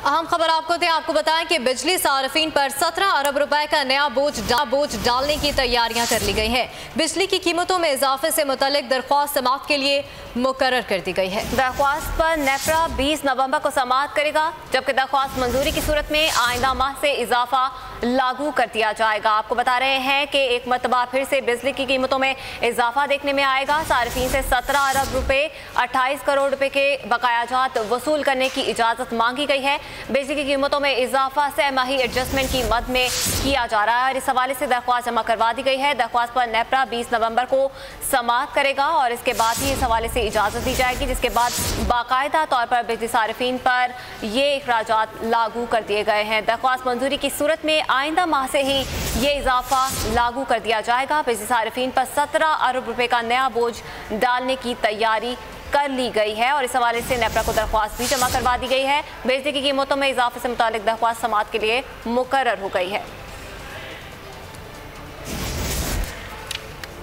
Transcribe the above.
अहम खबर आपको बताएं कि बिजली सार्फिन पर 17 अरब रुपए का नया बोझ डालने की तैयारियां कर ली गई हैं। बिजली की कीमतों में इजाफे से मुतल्लिक दरख्वास्त समाअत के लिए मुकर्रर कर दी गई है। दरख्वास्त पर नेपरा 20 नवंबर को समाअत करेगा, जबकि दरख्वास्त मंजूरी की सूरत में आइंदा माह से इजाफा लागू कर दिया जाएगा। आपको बता रहे हैं कि एक मरतबा फिर से बिजली की कीमतों में इजाफा देखने में आएगा। सार्फिन से 17 अरब रुपए 28 करोड़ रुपए के बकायाजात वसूल करने की इजाज़त मांगी गई है। बिजली की कीमतों में इजाफा सहमाही एडजस्टमेंट की मद में किया जा रहा है और इस हवाले से दरख्वास्त जमा करवा दी गई है। दरख्वास्त पर नेपरा 20 नवंबर को समाअत करेगा और इसके बाद ही इस हवाले से इजाज़त दी जाएगी, जिसके बाद बाकायदा तौर पर बिजली सार्फिन पर ये अखराजात लागू कर दिए गए हैं। दरख्वास्त मंजूरी की सूरत में आइंदा माह से ही ये इजाफा लागू कर दिया जाएगा। बिजली सार्फिन पर 17 अरब रुपए का नया बोझ डालने की तैयारी कर ली गई है और इस हवाले से नेपरा को दरख्वास्त भी जमा करवा दी गई है। बिजली की कीमतों में इजाफे से मुतालिक दरख्वास्त समाअत के लिए मुकर्रर हो गई है।